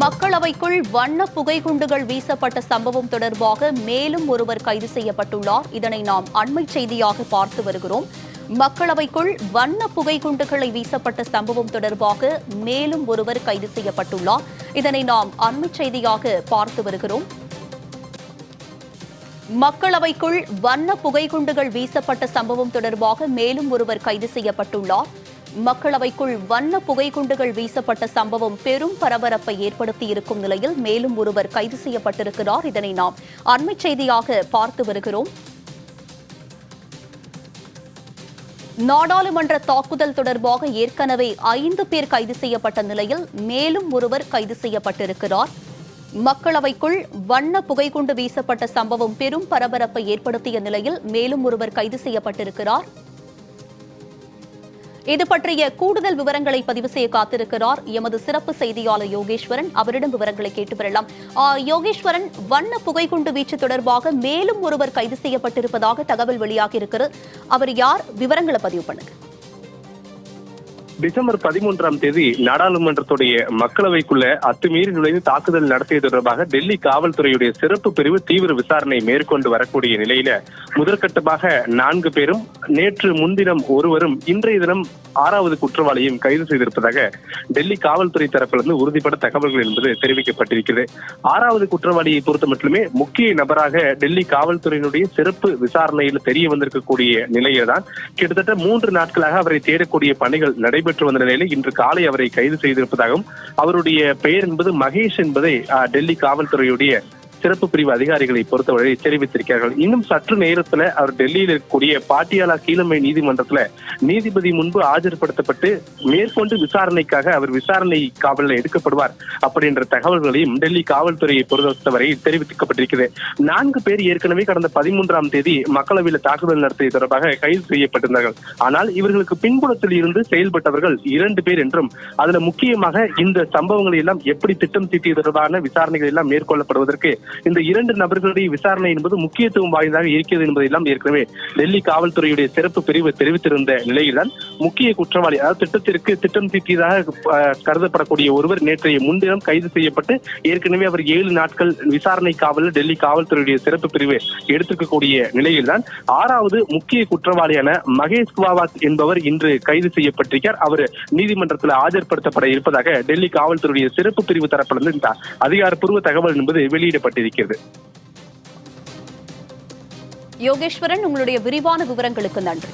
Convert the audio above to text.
மக்களவைக்குள் வண்ண புகைக்குண்டுகள் வீசப்பட்ட சம்பவம் தொடர்பாக மேலும் ஒருவர் கைது செய்யப்பட்டுள்ளார். இதனை நாம் அண்மை செய்தியாக பார்த்து வருகிறோம். மக்களவைக்குள் வண்ண புகைக்குண்டுகளை வீசப்பட்ட சம்பவம் தொடர்பாக மேலும் ஒருவர் கைது செய்யப்பட்டுள்ளார். இதனை நாம் அண்மை செய்தியாக பார்த்து வருகிறோம். மக்களவைக்குள் வண்ண புகைக்குண்டுகள் வீசப்பட்ட சம்பவம் தொடர்பாக மேலும் ஒருவர் கைது செய்யப்பட்டுள்ளார். மக்களவைக்குள் வண்ண புகைக்குண்டுகள் வீசப்பட்ட சம்பவம் பெரும் பரபரப்பை ஏற்படுத்தியிருக்கும் நிலையில் மேலும் ஒருவர் கைது செய்யப்பட்டிருக்கிறார். இதனை நாம் அண்மை செய்தியாக பார்த்து வருகிறோம். நாடாளுமன்ற தாக்குதல் தொடர்பாக ஏற்கனவே 5 பேர் கைது செய்யப்பட்ட நிலையில் மேலும் ஒருவர் கைது செய்யப்பட்டிருக்கிறார். மக்களவைக்குள் வண்ண புகைக்குண்டு வீசப்பட்ட சம்பவம் பெரும் பரபரப்பை ஏற்படுத்திய நிலையில் மேலும் ஒருவர் கைது செய்யப்பட்டிருக்கிறார். இது பற்றிய கூடுதல் விவரங்களை பதிவு செய்ய காத்திருக்கிறார் எமது சிறப்பு செய்தியாளர் யோகேஸ்வரன். அவரிடம் விவரங்களை கேட்டு வரலாம். யோகேஸ்வரன், வண்ண புகைக்குண்டு வீச்சு தொடர்பாக மேலும் ஒருவர் கைது செய்யப்பட்டிருப்பதாக தகவல் வெளியாகி இருக்கிறது. அவர் யார்? விவரங்களை பதிவு பண்ணுங்க. டிசம்பர் 13ஆம் தேதி நாடாளுமன்றத்துடைய மக்களவைக்குள்ள அத்துமீறி நுழைந்து தாக்குதல் நடத்தியது தொடர்பாக டெல்லி காவல்துறையுடைய சிறப்பு பிரிவு தீவிர விசாரணை மேற்கொண்டு வரக்கூடிய நிலையில முதற்கட்டமாக 4 பேரும், நேற்று முன்தினம் ஒருவரும், இன்றைய தினம் 6வது குற்றவாளியும் கைது செய்திருப்பதாக டெல்லி காவல்துறை தரப்பிலிருந்து உறுதிப்பட தகவல்கள் என்பது தெரிவிக்கப்பட்டிருக்கிறது. 6வது குற்றவாளியை பொறுத்த மட்டுமே முக்கிய நபராக டெல்லி காவல்துறையினுடைய சிறப்பு விசாரணையில் தெரிய வந்திருக்கக்கூடிய நிலையில்தான் கிட்டத்தட்ட 3 நாட்களாக அவரை தேடக்கூடிய பணிகள் நடைபெற்று வந்த நிலையில் இன்று காலை அவரை கைது செய்திருப்பதாகவும், அவருடைய பெயர் என்பது மகேஷ் என்பதை டெல்லி காவல்துறையுடைய சிறப்பு பிரிவு அதிகாரிகளை பொறுத்தவரை தெரிவித்திருக்கிறார்கள். இன்னும் சற்று நேரத்துல அவர் டெல்லியில் இருக்கக்கூடிய பாட்டியாலா கீழமை நீதிமன்றத்துல நீதிபதி முன்பு ஆஜர்படுத்தப்பட்டு மேற்கொண்டு விசாரணைக்காக அவர் விசாரணை காவலில் எடுக்கப்படுவார் அப்படின்ற தகவல்களையும் டெல்லி காவல்துறையை பொறுத்தவரை தெரிவிக்கப்பட்டிருக்கிறது. 4 பேர் ஏற்கனவே கடந்த 13ஆம் தேதி மக்களவையில் தாக்குதல் நடத்தியது தொடர்பாக கைது செய்யப்பட்டிருந்தார்கள். ஆனால் இவர்களுக்கு பின்புலத்தில் இருந்து செயல்பட்டவர்கள் 2 பேர் என்றும், அதுல முக்கியமாக இந்த சம்பவங்களை எல்லாம் எப்படி திட்டம் தீட்டியது தொடர்பான விசாரணைகள் எல்லாம் மேற்கொள்ளப்படுவதற்கு இந்த 2 நபர்களுடைய விசாரணை என்பது முக்கியத்துவம் வாய்ந்ததாக இருக்கிறது என்பதையெல்லாம் ஏற்கனவே டெல்லி காவல்துறையுடைய சிறப்பு பிரிவு தெரிவித்திருந்த நிலையில்தான் முக்கிய குற்றவாளி, அதாவது திட்டம் தீட்டியதாக கருதப்படக்கூடிய ஒருவர் நேற்றைய முன்தினம் கைது செய்யப்பட்டு ஏற்கனவே அவர் 7 நாட்கள் விசாரணை காவலில் டெல்லி காவல்துறையுடைய சிறப்பு பிரிவு எடுத்திருக்கக்கூடிய நிலையில்தான் 6வது முக்கிய குற்றவாளியான மகேஷ் குவாவாத் என்பவர் இன்று கைது செய்யப்பட்டிருக்கிறார். அவர் நீதிமன்றத்தில் ஆஜர்படுத்தப்பட இருப்பதாக டெல்லி காவல்துறையுடைய சிறப்பு பிரிவு தரப்பிலிருந்து இந்த அதிகாரப்பூர்வ தகவல் என்பது வெளியிடப்பட்டிருக்கிறது. யோகேஸ்வரன், உங்களுடைய விரிவான விவரங்களுக்கு நன்றி.